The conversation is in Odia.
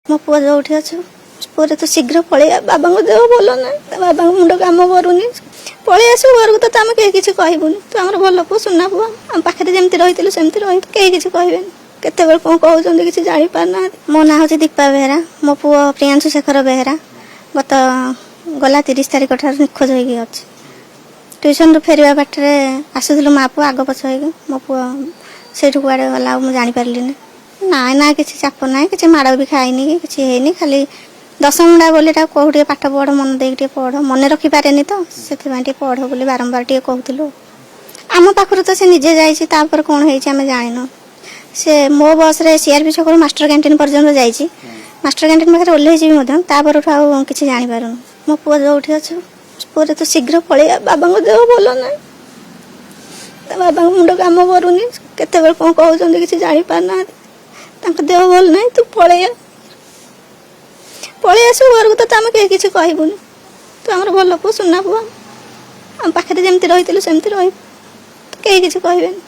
ମୋ ପୁଅ ଯୋଉଠି ଅଛୁ ପୁଅରେ ତୁ ଶୀଘ୍ର ପଳେଇ ଆ, ବାବାଙ୍କ ଦେହ ଭଲ ନାହିଁ, ତା ବାବାଙ୍କ ମୁଣ୍ଡ କାମ କରୁନି, ପଳେଇ ଆସିବୁ ଘରକୁ ତ ଆମେ କେହି କିଛି କହିବୁନି, ତୁ ଆମର ଭଲ ପୁଅ ସୁନା ପୁଅ, ଆମ ପାଖରେ ଯେମିତି ରହିଥିଲୁ ସେମିତି ରହିବୁ, କେହି କିଛି କହିବେନି। କେତେବେଳେ କ'ଣ କହୁଛନ୍ତି କିଛି ଜାଣିପାରୁନାହାନ୍ତି। ମୋ ନାଁ ହେଉଛି ଦୀପା ବେହେରା, ମୋ ପୁଅ ପ୍ରିୟାଂଶୁ ଶେଖର ବେହେରା ଗଲା 30 ତାରିଖ ଠାରୁ ନିଖୋଜ ହୋଇକି ଅଛି। ଟ୍ୟୁସନରୁ ଫେରିବା ବାଟରେ ଆସୁଥିଲୁ ମା ପୁଅ ଆଗ ପଛ ହେଇକି, ମୋ ପୁଅ ସେଇଠୁ କୁଆଡ଼େ ଗଲା ଆଉ ମୁଁ ଜାଣିପାରିଲିନି। ନା କିଛି ଚାପ ନାହିଁ, କିଛି ମାଡ଼ ବି ଖାଇନି କି କିଛି ହେଇନି, ଖାଲି 10 ଘଣ୍ଟା ବୋଲି ତାକୁ କହୁ ଟିକେ ପାଠ ପଢ଼, ମନ ଦେଇକି ଟିକେ ପଢ଼, ମନେ ରଖିପାରେନି ତ ସେଥିପାଇଁ ଟିକେ ପଢ଼ ବୋଲି ବାରମ୍ବାର ଟିକେ କହୁଥିଲୁ। ଆମ ପାଖରୁ ତ ସେ ନିଜେ ଯାଇଛି, ତାପରେ କ'ଣ ହେଇଛି ଆମେ ଜାଣିନୁ। ସେ ମୋ ବସ୍ରେ CRP ଛକରୁ ମାଷ୍ଟର କ୍ୟାଣ୍ଟିନ୍ ପର୍ଯ୍ୟନ୍ତ ଯାଇଛି, ମାଷ୍ଟର କ୍ୟାଣ୍ଟିନ୍ ପାଖରେ ଓହ୍ଲେଇଛି ବି ମଧ୍ୟ, ତାପରଠୁ ଆଉ କିଛି ଜାଣିପାରୁନୁ। ମୋ ପୁଅ ଯୋଉଠି ଅଛୁ ପୁଅରେ ତୁ ଶୀଘ୍ର ପଳେଇ ଆ, ବାବାଙ୍କ ଦେହ ଭଲ ନାହିଁ, ତା ବାବାଙ୍କ ମୁଣ୍ଡ କାମ କରୁନି, କେତେବେଳେ କ'ଣ କହୁଛନ୍ତି କିଛି ଜାଣିପାରୁନାହାନ୍ତି, ତାଙ୍କ ଦେହ ଭଲ ନାହିଁ, ତୁ ପଳେଇ ଆସିବୁ ଘରକୁ ତ ଆମେ କେହି କିଛି କହିବୁନି, ତୁ ଆମର ଭଲ ପୁଅ ସୁନା ପୁଅ, ଆମ ପାଖରେ ଯେମିତି ରହିଥିଲୁ ସେମିତି ରହିବୁ, କେହି କିଛି କହିବେନି।